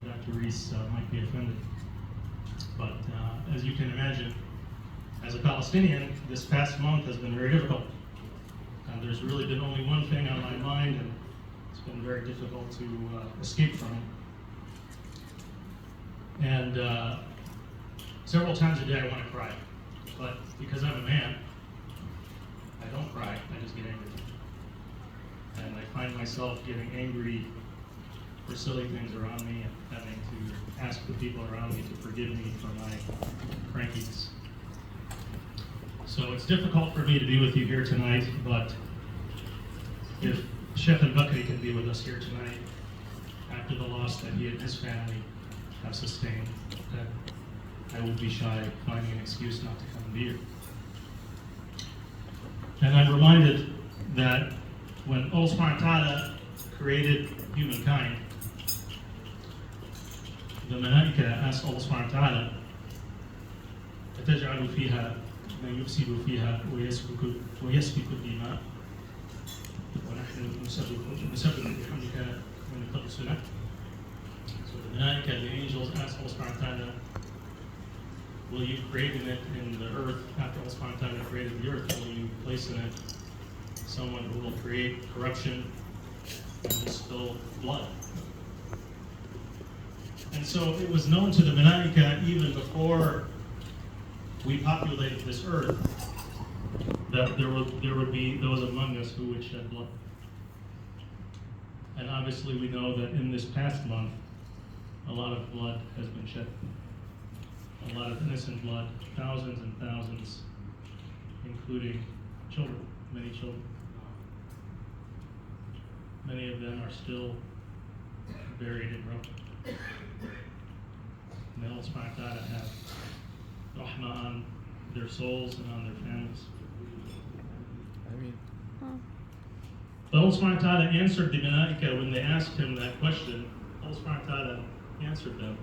Dr. Reese might be offended. But as you can imagine, as a Palestinian, this past month has been very difficult. There's really been only one thing on my mind, and it's been very difficult to escape from it. And several times a day I want to cry, but because I'm a man, I don't cry, I just get angry. And I find myself getting angry for silly things around me and having to ask the people around me to forgive me for my crankiness. So it's difficult for me to be with you here tonight, but if Sheikh al-Bakri can be with us here tonight after the loss that he and his family have sustained, then I would be shy finding an excuse not to come and be here. And I'm reminded that when Allah subhanahu wa ta'ala created humankind, the Malaika asked Allah subhanahu wa ta'ala, أَتَجْعَلُ فِيهَا مَنْ يُفْسِدُ فِيهَا وَيَسْفِكُ الدِّمَاءَ وَنَحْنُ نُسَبِّحُ بِحَمْدِكَ وَنُقَدِّسُ لَكَ. So the Malaika, the angels, asked Allah subhanahu wa ta'ala, will you create in it, in the earth, after Allah subhanahu wa ta'ala created the earth, will you place in it someone who will create corruption and will spill blood? And so it was known to the Malaika even before we populated this earth that there would be those among us who would shed blood. And obviously we know that in this past month, a lot of blood has been shed. A lot of innocent blood, thousands and thousands, including children, many children. Many of them are still buried in rubble. May Allah subhanahu wa ta'ala have rahmah on their souls and on their families. But Allah subhanahu wa ta'ala answered the Malaika when they asked him that question. Allah subhanahu wa ta'ala answered them.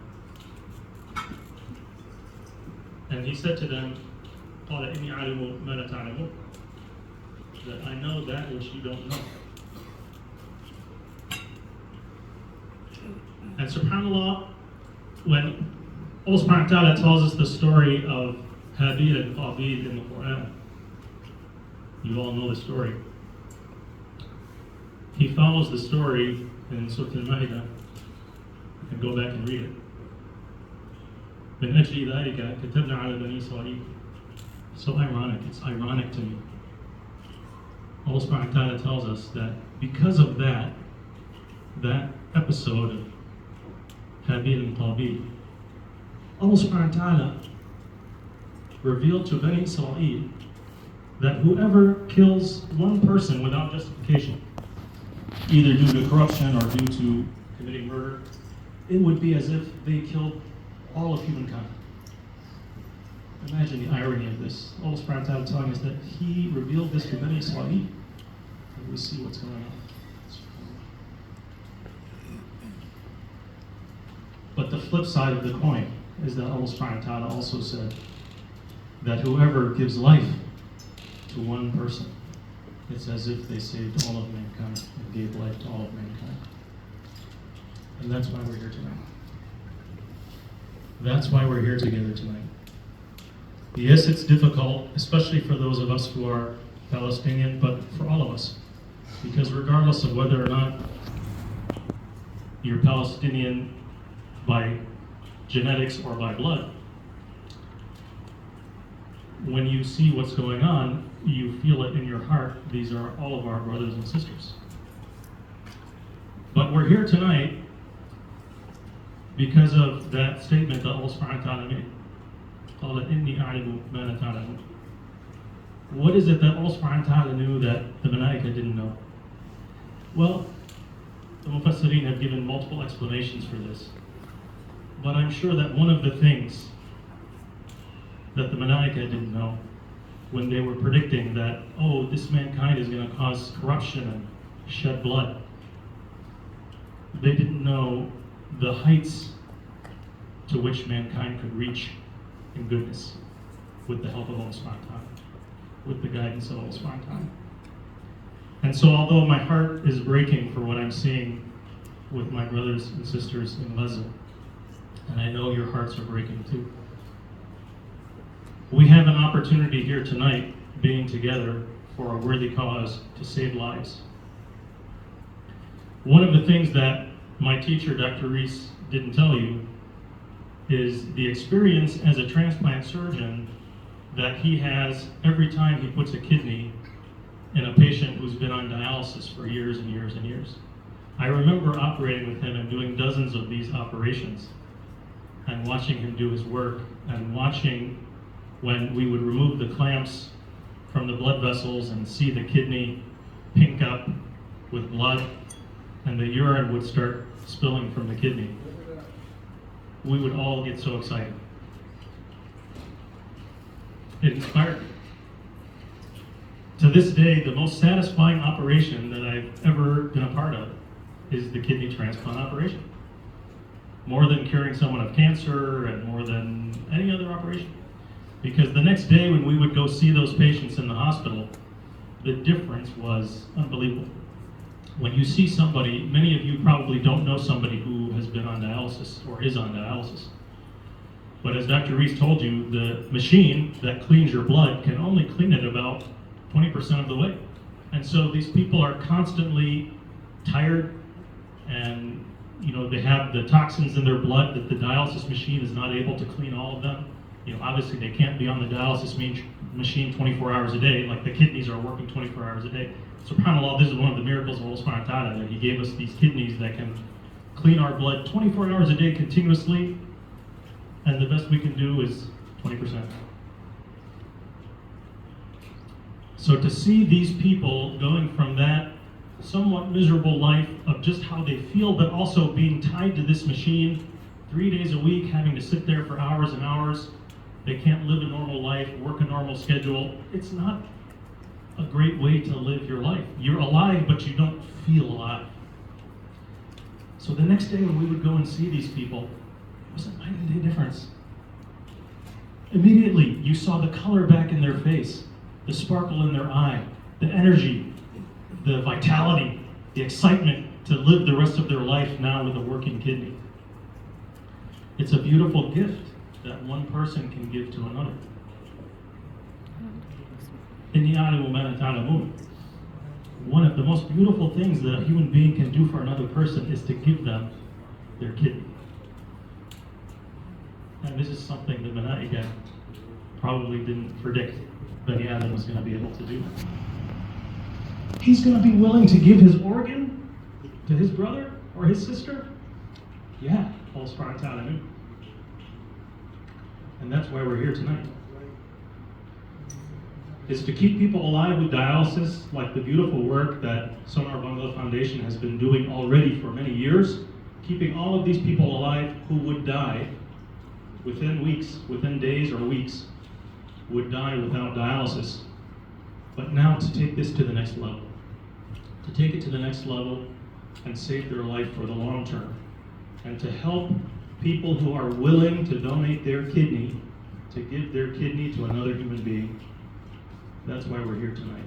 And he said to them, قَالَ إِنِّي عَلِمُ مَا لَا تَعْلَمُونَ, that I know that which you don't know. And subhanAllah, when Allah subhanahu wa ta'ala tells us the story of Habil and Qabil in the Quran, you all know the story. He follows the story in Surah Al-Ma'idah. You can go back and read it. من أجل ذلك كتبنا على بني إسرائيل. So ironic, it's ironic to me. Allah subhanahu wa ta'ala tells us that because of that episode of Habil and Qabil, Allah subhanahu wa ta'ala revealed to Bani Israel that whoever kills one person without justification, either due to corruption or due to committing murder, it would be as if they killed all of humankind. Imagine the irony of this. Allah subhanahu wa ta'ala telling us that He revealed this to Bani Israel. And we see what's going on. But the flip side of the coin is that Allah subhanahu wa ta'ala also said that whoever gives life to one person, it's as if they saved all of mankind and gave life to all of mankind. And that's why we're here tonight. That's why we're here together tonight. Yes, it's difficult, especially for those of us who are Palestinian, but for all of us. Because regardless of whether or not you're Palestinian by genetics or by blood, when you see what's going on, you feel it in your heart. These are all of our brothers and sisters. But we're here tonight because of that statement that Allah subhanahu wa ta'ala made. قَالَ إِنِّي أَعْلِمُ مَا لَا تَعْلَمُونَ. What is it that Allah subhanahu wa ta'ala knew that the Malaika didn't know? Well, the Mufassirin have given multiple explanations for this. But I'm sure that one of the things that the Malaika didn't know when they were predicting that, oh, this mankind is going to cause corruption and shed blood, they didn't know the heights to which mankind could reach in goodness with the help of Allah subhanahu wa ta'ala, with the guidance of Allah subhanahu wa ta'ala. And so although my heart is breaking for what I'm seeing with my brothers and sisters in Gaza, and I know your hearts are breaking too. We have an opportunity here tonight, being together for a worthy cause to save lives. One of the things that my teacher, Dr. Reese, didn't tell you is the experience as a transplant surgeon that he has every time he puts a kidney in a patient who's been on dialysis for years and years and years. I remember operating with him and doing dozens of these operations and watching him do his work and watching when we would remove the clamps from the blood vessels and see the kidney pink up with blood and the urine would start spilling from the kidney. We would all get so excited. It inspired me. To this day, the most satisfying operation that I've ever been a part of is the kidney transplant operation. More than curing someone of cancer and more than any other operation. Because the next day when we would go see those patients in the hospital, the difference was unbelievable. When you see somebody, many of you probably don't know somebody who has been on dialysis or is on dialysis. But as Dr. Reese told you, the machine that cleans your blood can only clean it about 20% of the way. And so these people are constantly tired and they have the toxins in their blood that the dialysis machine is not able to clean all of them. Obviously they can't be on the dialysis machine 24 hours a day, like the kidneys are working 24 hours a day. SubhanAllah, this is one of the miracles of Allah subhanahu wa ta'ala, that He gave us these kidneys that can clean our blood 24 hours a day continuously, and the best we can do is 20%. So to see these people going from that somewhat miserable life of just how they feel, but also being tied to this machine 3 days a week, having to sit there for hours and hours, they can't live a normal life, work a normal schedule. It's not a great way to live your life. You're alive, but you don't feel alive. So the next day when we would go and see these people, it was a night and day difference. Immediately, you saw the color back in their face, the sparkle in their eye, the energy, the vitality, the excitement to live the rest of their life now with a working kidney. It's a beautiful gift that one person can give to another. One of the most beautiful things that a human being can do for another person is to give them their kidney. And this is something the Malaika probably didn't predict Bani Adam was going to be able to do. He's going to be willing to give his organ to his brother or his sister? Yeah, Allah subhanahu wa ta'ala knew. And that's why we're here tonight. Is to keep people alive with dialysis, like the beautiful work that Sonar Bangla Foundation has been doing already for many years, keeping all of these people alive who would die within weeks, within days or weeks, would die without dialysis. But now to take this to the next level. To take it to the next level and save their life for the long term. And to help people who are willing to donate their kidney, to give their kidney to another human being. That's why we're here tonight.